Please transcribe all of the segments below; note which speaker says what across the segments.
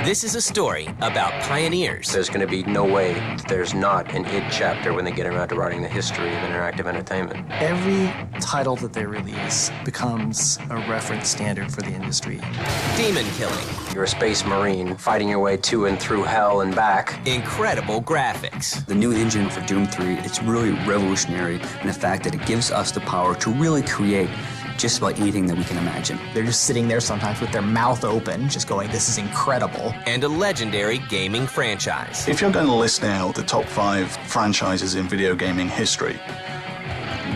Speaker 1: This is a story about pioneers.
Speaker 2: There's going to be no way that there's not an id chapter when they get around to writing the history of interactive entertainment.
Speaker 3: Every title that they release becomes a reference standard for the industry.
Speaker 1: Demon killing.
Speaker 2: You're a space marine fighting your way to and through hell and back.
Speaker 1: Incredible graphics.
Speaker 4: The new engine for Doom 3, it's really revolutionary in the fact that it gives us the power to really create just about anything that we can imagine.
Speaker 3: They're just sitting there sometimes with their mouth open, just going, this is incredible.
Speaker 1: And a legendary gaming franchise.
Speaker 5: If you're going to list now the top 5 franchises in video gaming history,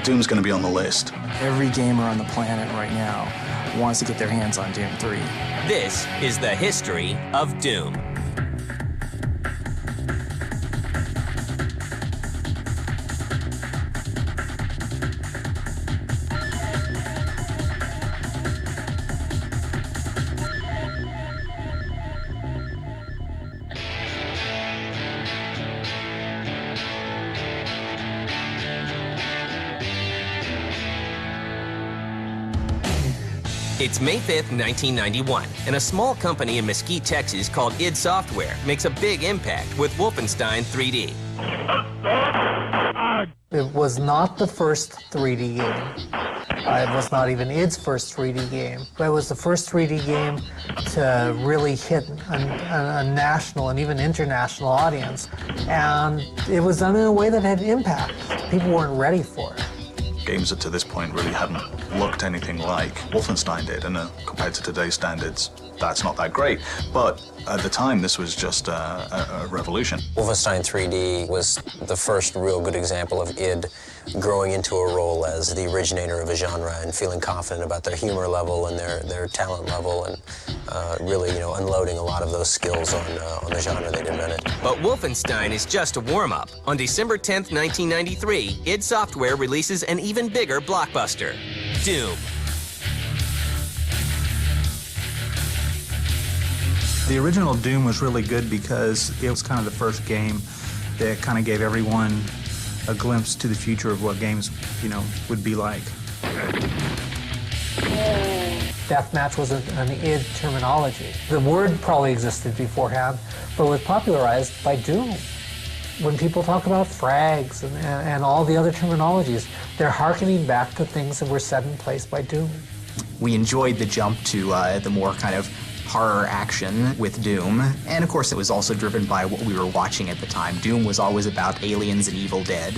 Speaker 5: Doom's going to be on the list.
Speaker 3: Every gamer on the planet right now wants to get their hands on Doom 3.
Speaker 1: This is the history of Doom. It's May 5th, 1991, and a small company in Mesquite, Texas called id Software makes a big impact with Wolfenstein 3D.
Speaker 6: It was not the first 3D game. It was not even id's first 3D game, but it was the first 3D game to really hit a national and even international audience. And it was done in a way that had impact. People weren't ready for it.
Speaker 5: Games that to this point really hadn't looked anything like Wolfenstein did, and compared to today's standards, that's not that great. But at the time, this was just a revolution.
Speaker 2: Wolfenstein 3D was the first real good example of id growing into a role as the originator of a genre and feeling confident about their humor level and their talent level, and really, unloading a lot of those skills on the genre they'd invented.
Speaker 1: But Wolfenstein is just a warm-up. On December 10th, 1993, id Software releases an even bigger blockbuster, Doom.
Speaker 7: The original Doom was really good because it was kind of the first game that kind of gave everyone a glimpse to the future of what games, would be like.
Speaker 6: Deathmatch was an id terminology. The word probably existed beforehand, but was popularized by Doom. When people talk about frags and all the other terminologies, they're hearkening back to things that were set in place by Doom.
Speaker 3: We enjoyed the jump to the more kind of horror action with Doom, and of course it was also driven by what we were watching at the time. Doom was always about aliens and Evil Dead.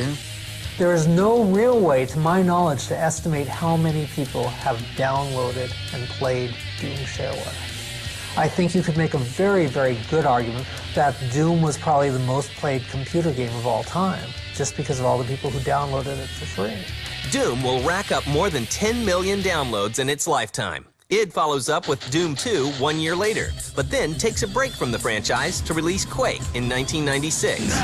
Speaker 6: There is no real way, to my knowledge, to estimate how many people have downloaded and played Doom shareware. I think you could make a very, very good argument that Doom was probably the most played computer game of all time, just because of all the people who downloaded it for free.
Speaker 1: Doom will rack up more than 10 million downloads in its lifetime. id follows up with Doom 2 1 year later, but then takes a break from the franchise to release Quake in 1996.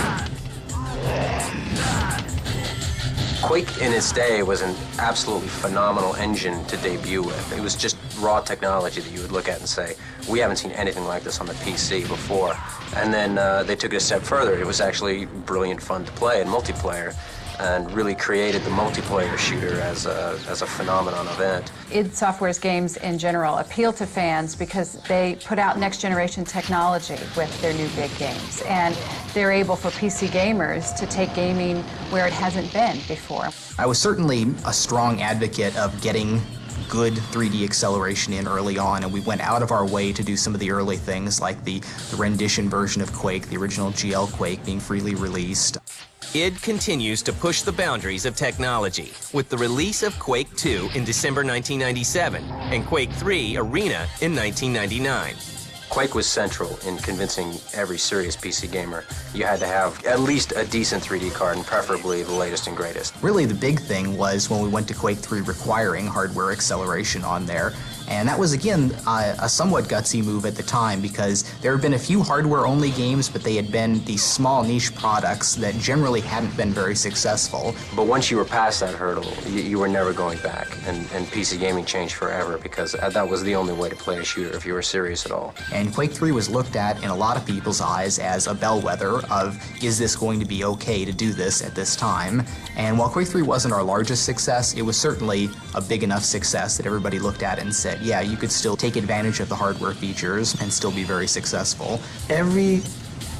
Speaker 2: Quake in its day was an absolutely phenomenal engine to debut with. It was just raw technology that you would look at and say, we haven't seen anything like this on the PC before. And then they took it a step further. It was actually brilliant fun to play in multiplayer, and really created the multiplayer shooter as a phenomenon event.
Speaker 8: id Software's games in general appeal to fans because they put out next-generation technology with their new big games, and they're able for PC gamers to take gaming where it hasn't been before.
Speaker 3: I was certainly a strong advocate of getting good 3D acceleration in early on, and we went out of our way to do some of the early things like the rendition version of Quake, the original GL Quake, being freely released.
Speaker 1: id continues to push the boundaries of technology with the release of Quake 2 in December 1997 and Quake 3 Arena in 1999.
Speaker 2: Quake was central in convincing every serious PC gamer you had to have at least a decent 3D card, and preferably the latest and greatest.
Speaker 3: Really, the big thing was when we went to Quake 3 requiring hardware acceleration on there. And that was, again, a somewhat gutsy move at the time, because there had been a few hardware-only games, but they had been these small niche products that generally hadn't been very successful.
Speaker 2: But once you were past that hurdle, you were never going back, and PC gaming changed forever, because that was the only way to play a shooter if you were serious at all.
Speaker 3: And Quake 3 was looked at in a lot of people's eyes as a bellwether of, is this going to be okay to do this at this time? And while Quake 3 wasn't our largest success, it was certainly a big enough success that everybody looked at and said, that, yeah, you could still take advantage of the hardware features and still be very successful.
Speaker 9: Every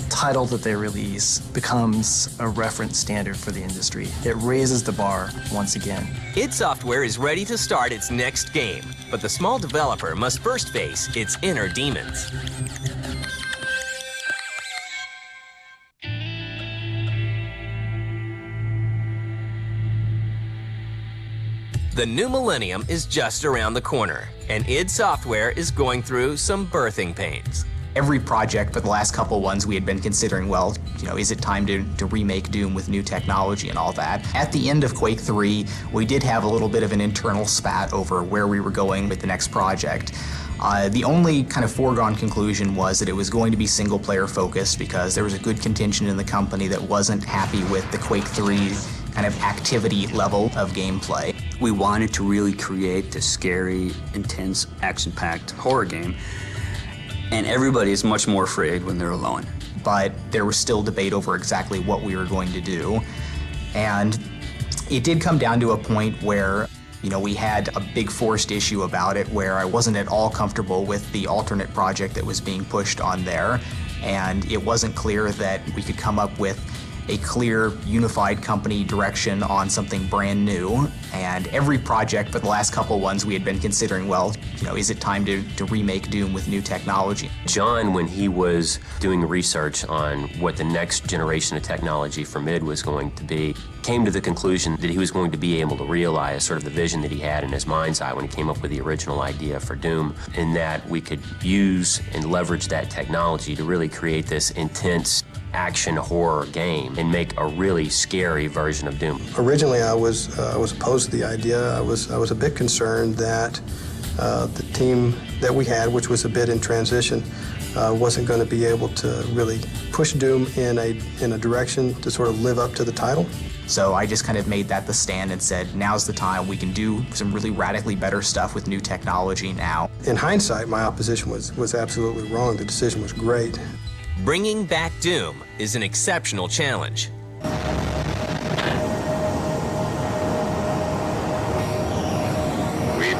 Speaker 9: title that they release becomes a reference standard for the industry. It raises the bar once again.
Speaker 1: id Software is ready to start its next game, but the small developer must first face its inner demons. The new millennium is just around the corner, and id Software is going through some birthing pains.
Speaker 3: Every project, but the last couple ones we had been considering, well, you know, is it time to remake Doom with new technology and all that? At the end of Quake 3, we did have a little bit of an internal spat over where we were going with the next project. The only kind of foregone conclusion was that it was going to be single-player focused because there was a good contingent in the company that wasn't happy with the Quake 3 kind of activity level of gameplay.
Speaker 4: We wanted to really create this scary, intense, action-packed horror game, and everybody is much more afraid when they're alone.
Speaker 3: But there was still debate over exactly what we were going to do. And it did come down to a point where, you know, we had a big forced issue about it where I wasn't at all comfortable with the alternate project that was being pushed on there. And it wasn't clear that we could come up with a clear, unified company direction on something brand new. And every project, but the last couple ones we had been considering, well, you know, is it time to remake Doom with new technology?
Speaker 2: John, when he was doing research on what the next generation of technology from id was going to be, came to the conclusion that he was going to be able to realize sort of the vision that he had in his mind's eye when he came up with the original idea for Doom, in that we could use and leverage that technology to really create this intense action horror game and make a really scary version of Doom.
Speaker 10: Originally, I was opposed to the idea. I was a bit concerned that the team that we had, which was a bit in transition, wasn't going to be able to really push Doom in a direction to sort of live up to the title.
Speaker 3: So I just kind of made that the stand and said, now's the time. We can do some really radically better stuff with new technology now.
Speaker 10: In hindsight, my opposition was absolutely wrong. The decision was great.
Speaker 1: Bringing back Doom is an exceptional challenge.
Speaker 11: We've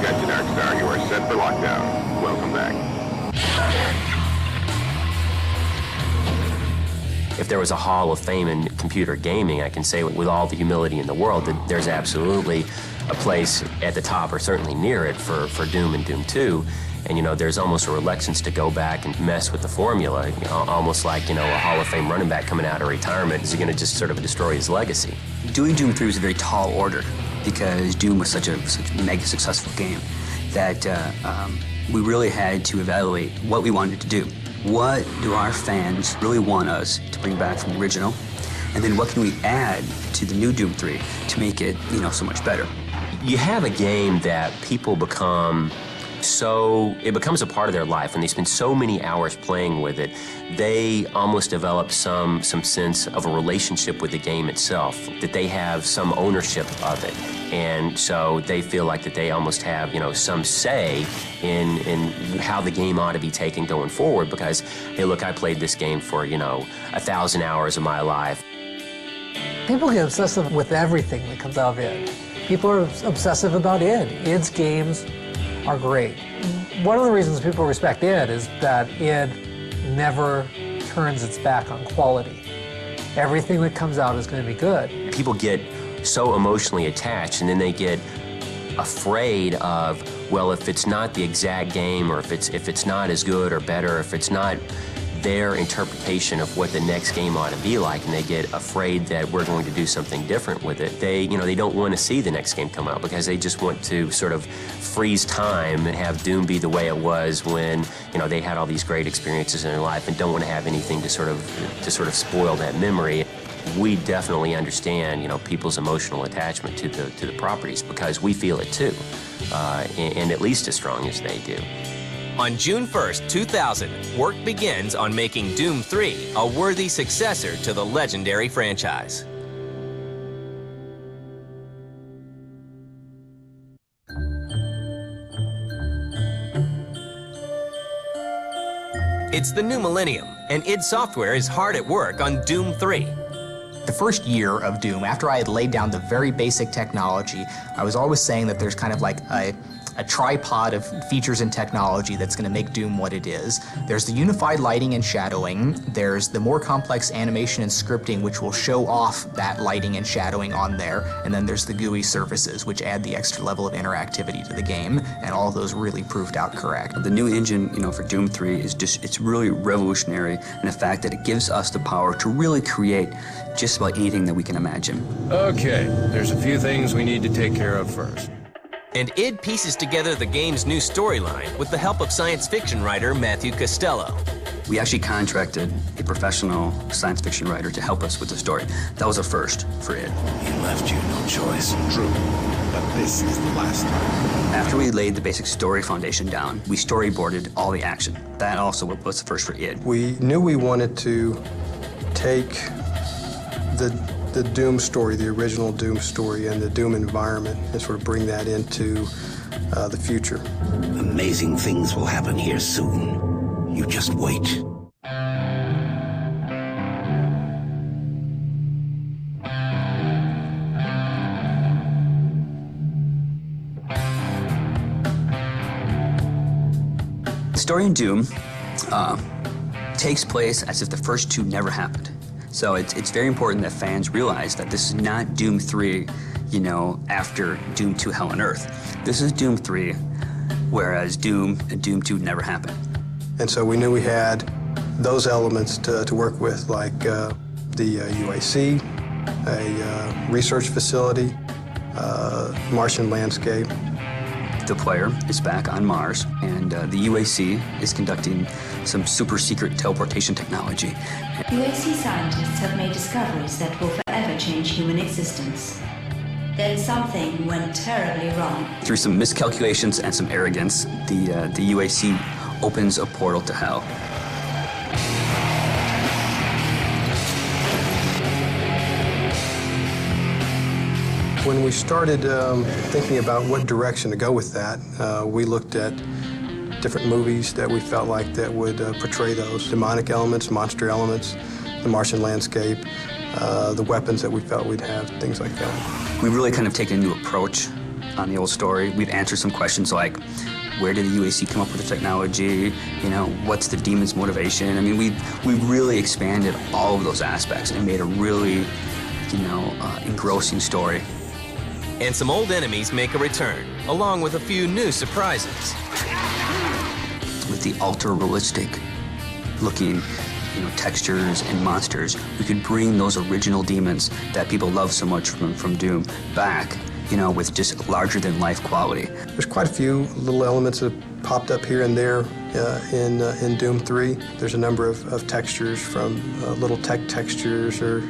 Speaker 11: got you, Darkstar. You are set for lockdown. Welcome back.
Speaker 2: If there was a Hall of Fame in computer gaming, I can say with all the humility in the world that there's absolutely a place at the top, or certainly near it, for Doom and Doom 2. And, you know, there's almost a reluctance to go back and mess with the formula, you know, almost like, you know, a Hall of Fame running back coming out of retirement. Is he going to just sort of destroy his legacy?
Speaker 4: Doing Doom 3 was a very tall order because Doom was such a mega successful game that we really had to evaluate what we wanted to do. What do our fans really want us to bring back from the original? And then what can we add to the new Doom 3 to make it, you know, so much better?
Speaker 2: You have a game that people become it becomes a part of their life, and they spend so many hours playing with it, they almost develop some sense of a relationship with the game itself, that they have some ownership of it. And so they feel like that they almost have, you know, some say in how the game ought to be taken going forward, because, hey, look, I played this game for, you know, 1,000 hours of my life.
Speaker 6: People get obsessive with everything that comes out of id. People are obsessive about id. id's games are great. One of the reasons people respect id is that id never turns its back on quality. Everything that comes out is going to be good.
Speaker 2: People get so emotionally attached, and then they get afraid of, well, if it's not the exact game, or if it's not as good or better, if it's not their interpretation of what the next game ought to be like, and they get afraid that we're going to do something different with it. They don't want to see the next game come out because they just want to sort of freeze time and have Doom be the way it was when, you know, they had all these great experiences in their life, and don't want to have anything to sort of spoil that memory. We definitely understand, you know, people's emotional attachment to the properties, because we feel it too, and at least as strong as they do.
Speaker 1: On June 1st, 2000, work begins on making Doom 3 a worthy successor to the legendary franchise. It's the new millennium, and id Software is hard at work on Doom 3.
Speaker 3: The first year of Doom, after I had laid down the very basic technology, I was always saying that there's kind of like a tripod of features and technology that's going to make Doom what it is. There's the unified lighting and shadowing. There's the more complex animation and scripting, which will show off that lighting and shadowing on there. And then there's the GUI surfaces, which add the extra level of interactivity to the game. And all of those really proved out correct.
Speaker 4: The new engine, for Doom 3 is it's really revolutionary in the fact that it gives us the power to really create just about anything that we can imagine.
Speaker 12: Okay, there's a few things we need to take care of first.
Speaker 1: And id pieces together the game's new storyline with the help of science fiction writer Matthew Costello.
Speaker 4: We actually contracted a professional science fiction writer to help us with the story. That was a first for id.
Speaker 12: He left you no choice. True, but this is the last time.
Speaker 4: After we laid the basic story foundation down, we storyboarded all the action. That also was the first for id.
Speaker 10: We knew we wanted to take the Doom story, the original Doom story, and the Doom environment, and sort of bring that into the future.
Speaker 13: Amazing things will happen here soon. You just wait.
Speaker 4: The story in Doom takes place as if the first two never happened. So it's very important that fans realize that this is not Doom 3, after Doom 2 Hell on Earth. This is Doom 3, whereas Doom and Doom 2 never happened.
Speaker 10: And so we knew we had those elements to work with, like the UAC, a research facility, Martian landscape.
Speaker 4: The player is back on Mars, and the UAC is conducting some super secret teleportation technology.
Speaker 14: UAC scientists have made discoveries that will forever change human existence. Then something went terribly wrong.
Speaker 4: Through some miscalculations and some arrogance, the UAC opens a portal to hell.
Speaker 10: When we started thinking about what direction to go with that, we looked at different movies that we felt like that would portray those demonic elements, monster elements, the Martian landscape, the weapons that we felt we'd have, things like that.
Speaker 4: We've really kind of taken a new approach on the old story. We've answered some questions like, where did the UAC come up with the technology? What's the demon's motivation? I mean, we've really expanded all of those aspects and made a really, engrossing story.
Speaker 1: And some old enemies make a return, along with a few new surprises.
Speaker 4: With the ultra-realistic looking, textures and monsters, we could bring those original demons that people love so much from Doom back, with just larger-than-life quality.
Speaker 10: There's quite a few little elements that popped up here and there in Doom 3. There's a number of textures, from little tech textures or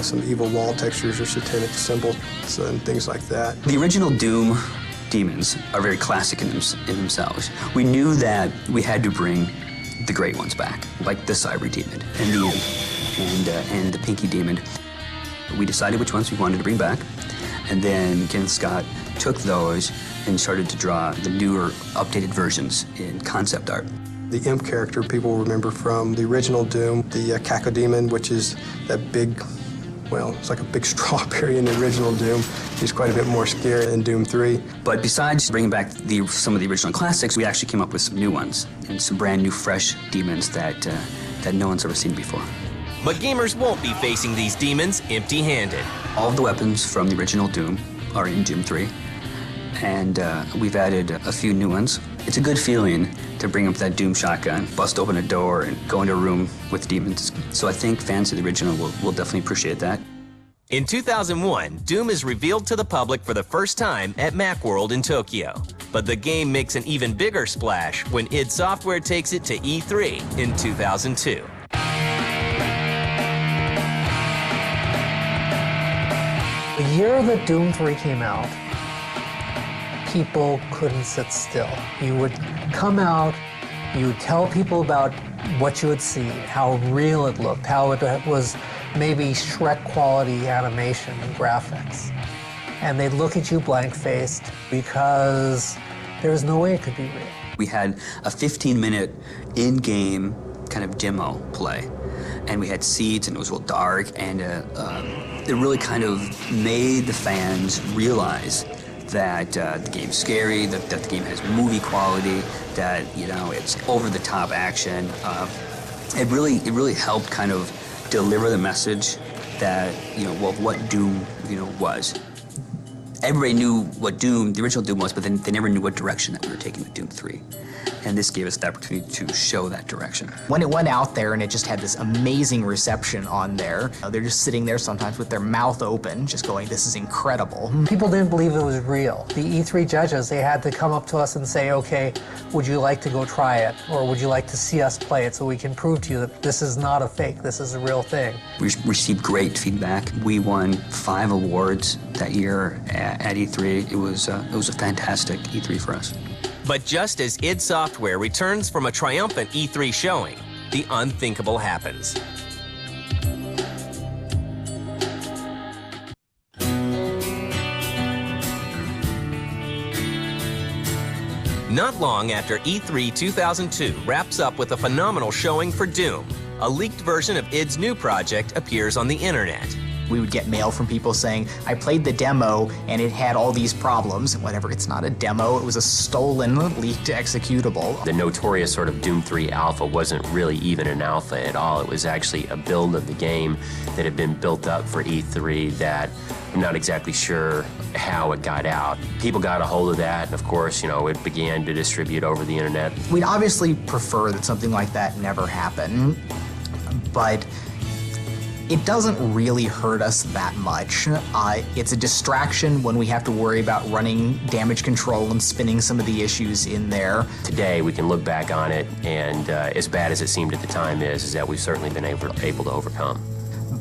Speaker 10: some evil wall textures or satanic symbols and things like that.
Speaker 4: The original Doom demons are very classic in themselves. We knew that we had to bring the great ones back, like the Cyber Demon and the Imp and the Pinky Demon. We decided which ones we wanted to bring back, and then Kenneth Scott took those and started to draw the newer, updated versions in concept art.
Speaker 10: The Imp character people remember from the original Doom, the Cacodemon, which is that big, it's like a big strawberry in the original Doom. He's quite a bit more scary in Doom 3.
Speaker 4: But besides bringing back some of the original classics, we actually came up with some new ones and some brand new, fresh demons that no one's ever seen before.
Speaker 1: But gamers won't be facing these demons empty-handed.
Speaker 4: All of the weapons from the original Doom are in Doom 3, and we've added a few new ones. It's a good feeling to bring up that Doom shotgun, bust open a door, and go into a room with demons. So I think fans of the original will definitely appreciate that.
Speaker 1: In 2001, Doom is revealed to the public for the first time at Macworld in Tokyo. But the game makes an even bigger splash when id Software takes it to E3 in 2002.
Speaker 6: The year that Doom 3 came out, people couldn't sit still. You would come out, you would tell people about what you had seen, how real it looked, how it was maybe Shrek quality animation and graphics. And they'd look at you blank-faced because there was no way it could be real.
Speaker 4: We had a 15-minute in-game kind of demo play, and we had seeds, and it was real dark, and it really kind of made the fans realize that the game's scary, that the game has movie quality, that it's over-the-top action. It really helped kind of deliver the message that what Doom was. Everybody knew what Doom, the original Doom was, but then they never knew what direction that we were taking with Doom 3. And this gave us the opportunity to show that direction.
Speaker 3: When it went out there and it just had this amazing reception on there, they're just sitting there sometimes with their mouth open, just going, this is incredible.
Speaker 6: People didn't believe it was real. The E3 judges, they had to come up to us and say, okay, would you like to go try it? Or would you like to see us play it so we can prove to you that this is not a fake, this is a real thing?
Speaker 4: We received great feedback. We won 5 awards that year at E3. It was a fantastic E3 for us.
Speaker 1: But just as id Software returns from a triumphant E3 showing, the unthinkable happens. Not long after E3 2002 wraps up with a phenomenal showing for Doom, a leaked version of id's new project appears on the internet.
Speaker 3: We would get mail from people saying, I played the demo and it had all these problems. Whatever, it's not a demo, it was a stolen, leaked executable.
Speaker 2: The notorious sort of Doom 3 alpha wasn't really even an alpha at all. It was actually a build of the game that had been built up for E3 that I'm not exactly sure how it got out. People got a hold of that, and of course, it began to distribute over the internet.
Speaker 3: We'd obviously prefer that something like that never happen, but it doesn't really hurt us that much. It's a distraction when we have to worry about running damage control and spinning some of the issues in there.
Speaker 2: Today, we can look back on it, and as bad as it seemed at the time is that we've certainly been able to overcome.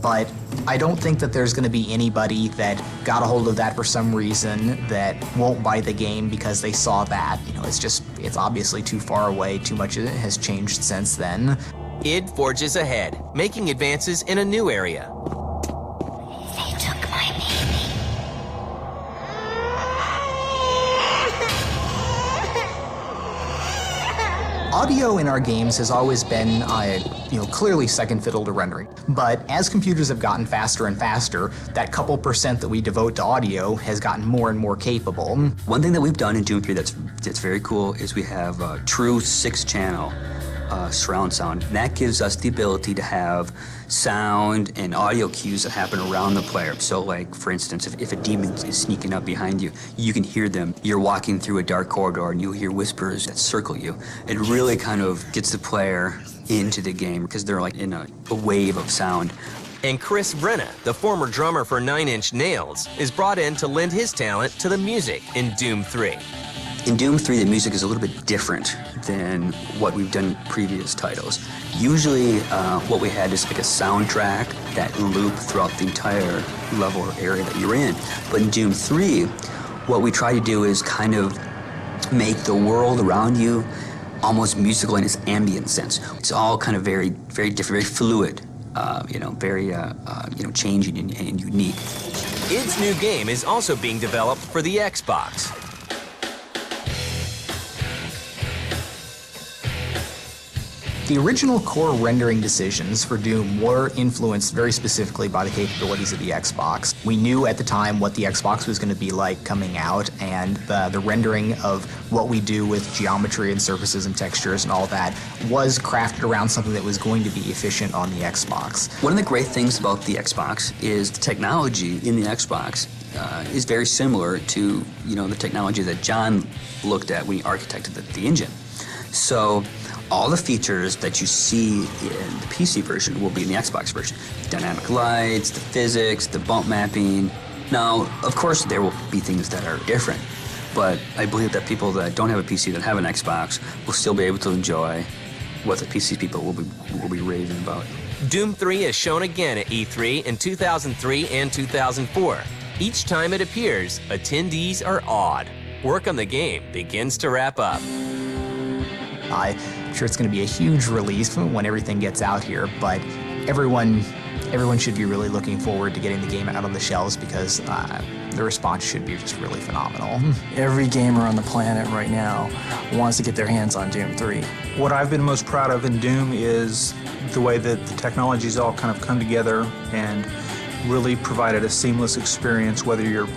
Speaker 3: But I don't think that there's going to be anybody that got a hold of that for some reason that won't buy the game because they saw that. It's obviously too far away, too much has changed since then.
Speaker 1: id forges ahead, making advances in a new area.
Speaker 15: They took my baby.
Speaker 3: Audio in our games has always been, clearly second fiddle to rendering. But as computers have gotten faster and faster, that couple percent that we devote to audio has gotten more and more capable.
Speaker 4: One thing that we've done in Doom 3 that's very cool is we have a true 6-channel surround sound. And that gives us the ability to have sound and audio cues that happen around the player. So like, for instance, if a demon is sneaking up behind you, you can hear them. You're walking through a dark corridor and you'll hear whispers that circle you. It really kind of gets the player into the game because they're like in a wave of sound.
Speaker 1: And Chris Brenna, the former drummer for 9 Inch Nails, is brought in to lend his talent to the music in Doom 3.
Speaker 4: In Doom 3, the music is a little bit different than what we've done in previous titles. Usually, what we had is like a soundtrack that looped throughout the entire level or area that you're in. But in Doom 3, what we try to do is kind of make the world around you almost musical in its ambient sense. It's all kind of very, very different, very fluid, very, changing and unique.
Speaker 1: id's new game is also being developed for the Xbox.
Speaker 3: The original core rendering decisions for Doom were influenced very specifically by the capabilities of the Xbox. We knew at the time what the Xbox was going to be like coming out, and the rendering of what we do with geometry and surfaces and textures and all that was crafted around something that was going to be efficient on the Xbox.
Speaker 4: One of the great things about the Xbox is the technology in the Xbox is very similar to the technology that John looked at when he architected the engine. So all the features that you see in the PC version will be in the Xbox version. Dynamic lights, the physics, the bump mapping. Now, of course, there will be things that are different, but I believe that people that don't have a PC that have an Xbox will still be able to enjoy what the PC people will be raving about.
Speaker 1: Doom 3 is shown again at E3 in 2003 and 2004. Each time it appears, attendees are awed. Work on the game begins to wrap up.
Speaker 3: I'm sure it's going to be a huge release when everything gets out here, but everyone should be really looking forward to getting the game out on the shelves because the response should be just really phenomenal.
Speaker 9: Every gamer on the planet right now wants to get their hands on Doom 3.
Speaker 7: What I've been most proud of in Doom is the way that the technologies all kind of come together and really provided a seamless experience, whether you're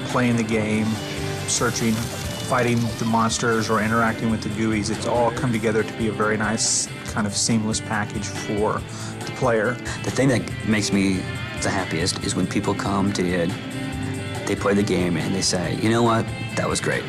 Speaker 7: playing the game searching, fighting the monsters, or interacting with the GUIs. It's all come together to be a very nice kind of seamless package for the player.
Speaker 4: The thing that makes me the happiest is when people come to id, they play the game, and they say, you know what, that was great.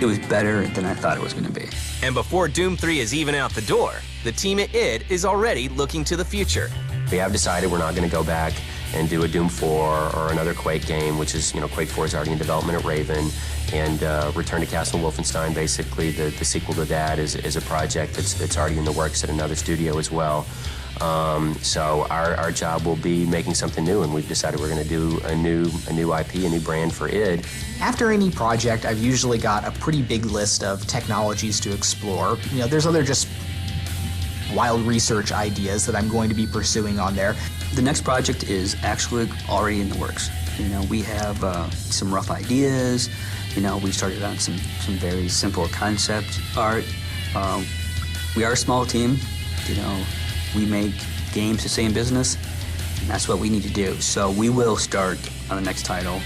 Speaker 4: It was better than I thought it was going to be.
Speaker 1: And before Doom 3 is even out the door, the team at id is already looking to the future.
Speaker 2: We have decided we're not going to go back and do a Doom 4 or another Quake game, which is, Quake 4 is already in development at Raven, and Return to Castle Wolfenstein, basically the sequel to that, is a project that's already in the works at another studio as well. So our job will be making something new, and we've decided we're going to do a new IP, a new brand for id.
Speaker 3: After any project, I've usually got a pretty big list of technologies to explore. There's other just wild research ideas that I'm going to be pursuing on there.
Speaker 4: The next project is actually already in the works. We have some rough ideas. We started on some very simple concept art. We are a small team. We make games to stay in business, and that's what we need to do. So we will start on the next title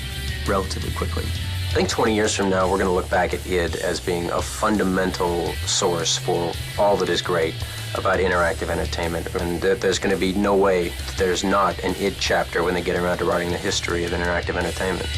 Speaker 4: relatively quickly.
Speaker 2: I think 20 years from now, we're going to look back at id as being a fundamental source for all that is great about interactive entertainment, and that there's going to be no way that there's not an id chapter when they get around to writing the history of interactive entertainment.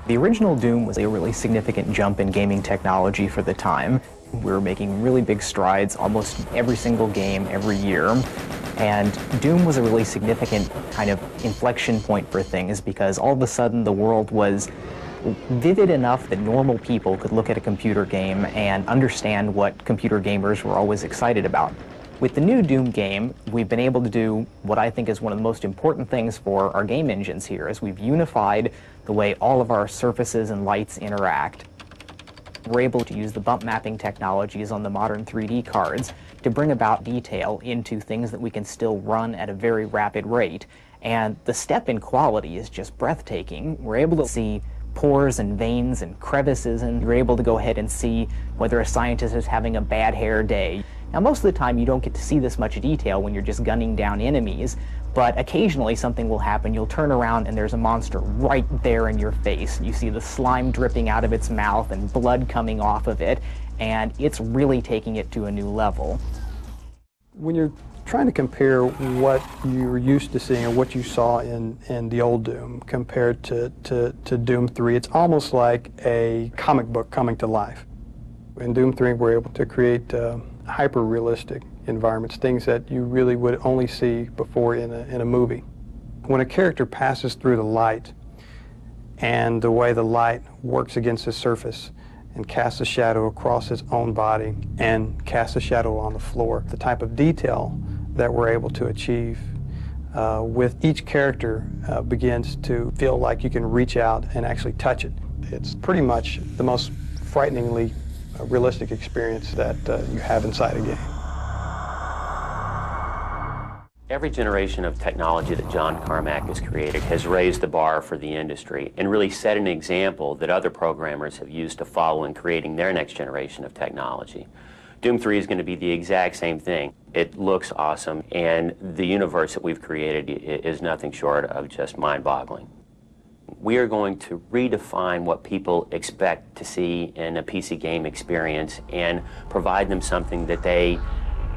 Speaker 16: The original Doom was a really significant jump in gaming technology for the time. We were making really big strides almost every single game every year. And Doom was a really significant kind of inflection point for things because all of a sudden the world was vivid enough that normal people could look at a computer game and understand what computer gamers were always excited about. With the new Doom game, we've been able to do what I think is one of the most important things for our game engines here, is we've unified the way all of our surfaces and lights interact. We're able to use the bump mapping technologies on the modern 3D cards to bring about detail into things that we can still run at a very rapid rate. And the step in quality is just breathtaking. We're able to see pores and veins and crevices, and you're able to go ahead and see whether a scientist is having a bad hair day. Now, most of the time you don't get to see this much detail when you're just gunning down enemies, but occasionally something will happen. You'll turn around and there's a monster right there in your face. You see the slime dripping out of its mouth and blood coming off of it, and it's really taking it to a new level.
Speaker 10: When you're trying to compare what you're used to seeing or what you saw in the old Doom compared to Doom 3, it's almost like a comic book coming to life. In Doom 3, we're able to create hyper-realistic environments, things that you really would only see before in a movie. When a character passes through the light and the way the light works against the surface and casts a shadow across its own body and casts a shadow on the floor, the type of detail that we're able to achieve with each character begins to feel like you can reach out and actually touch it. It's pretty much the most frighteningly realistic experience that you have inside a game.
Speaker 17: Every generation of technology that John Carmack has created has raised the bar for the industry and really set an example that other programmers have used to follow in creating their next generation of technology. Doom 3 is going to be the exact same thing. It looks awesome, and the universe that we've created is nothing short of just mind-boggling. We are going to redefine what people expect to see in a PC game experience and provide them something that they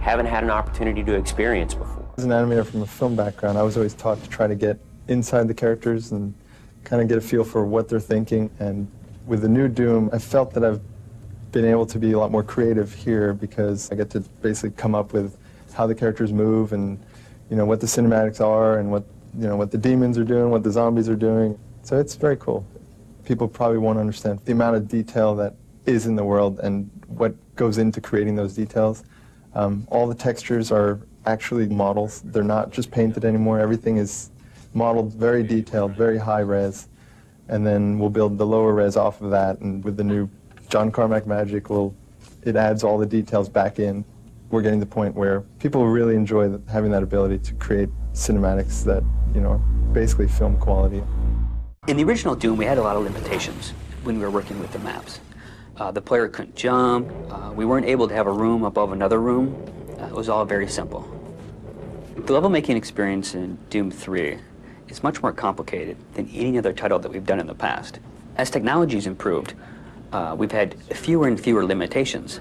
Speaker 17: haven't had an opportunity to experience before.
Speaker 18: As an animator from a film background, I was always taught to try to get inside the characters and kind of get a feel for what they're thinking. And with the new Doom, I felt that I've been able to be a lot more creative here because I get to basically come up with how the characters move and what the cinematics are and what the demons are doing, what the zombies are doing. So it's very cool. People probably won't understand the amount of detail that is in the world and what goes into creating those details All the textures are actually models. They're not just painted anymore. Everything is modeled, very detailed, very high res. And then we'll build the lower res off of that, and with the new John Carmack magic, it adds all the details back in. We're getting to the point where people really enjoy having that ability to create cinematics that, are basically film quality.
Speaker 4: In the original Doom, we had a lot of limitations when we were working with the maps. The player couldn't jump. We weren't able to have a room above another room. It was all very simple. The level making experience in Doom 3 is much more complicated than any other title that we've done in the past. As technology's improved, we've had fewer and fewer limitations.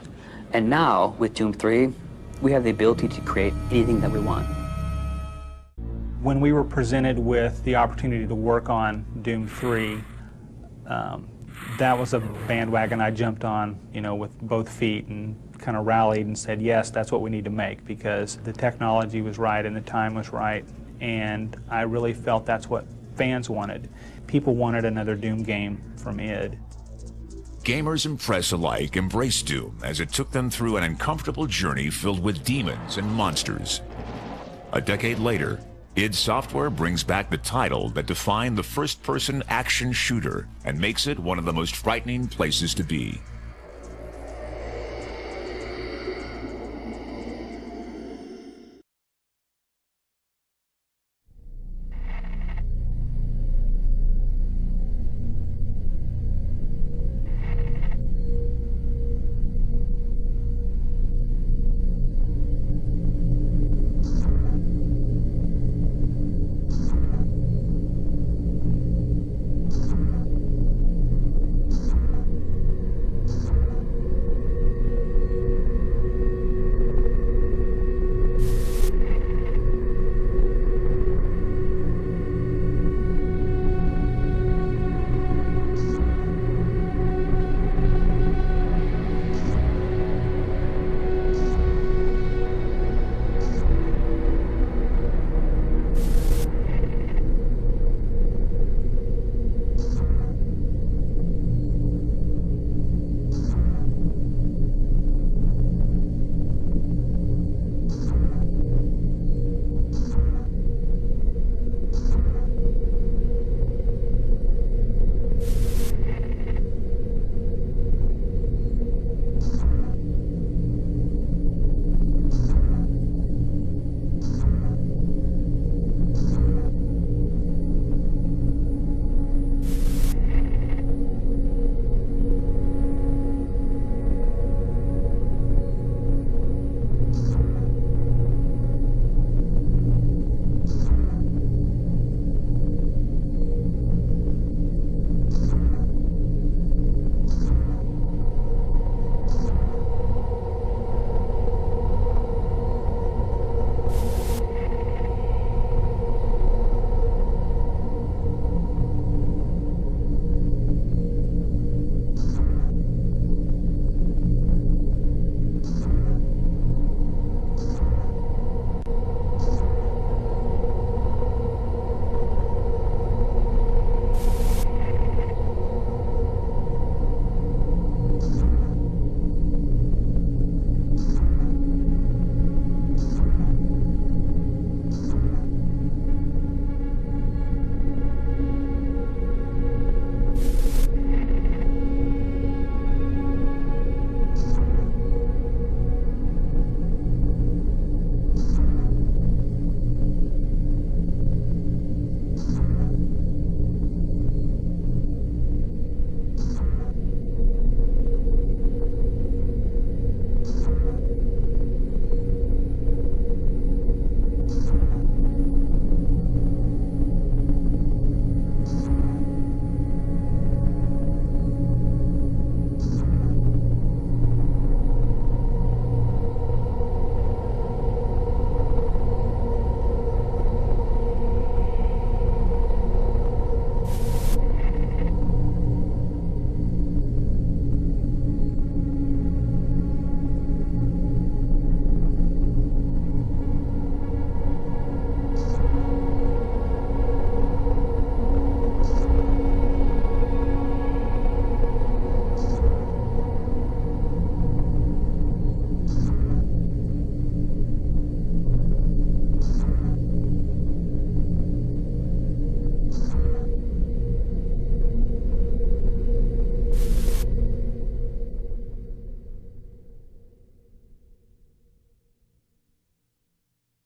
Speaker 4: And now, with Doom 3, we have the ability to create anything that we want.
Speaker 7: When we were presented with the opportunity to work on Doom 3, that was a bandwagon I jumped on, with both feet, and kind of rallied and said, yes, that's what we need to make, because the technology was right and the time was right, and I really felt that's what fans wanted. People wanted another Doom game from id.
Speaker 19: Gamers and press alike embraced Doom as it took them through an uncomfortable journey filled with demons and monsters. A decade later, id Software brings back the title that defined the first-person action shooter and makes it one of the most frightening places to be.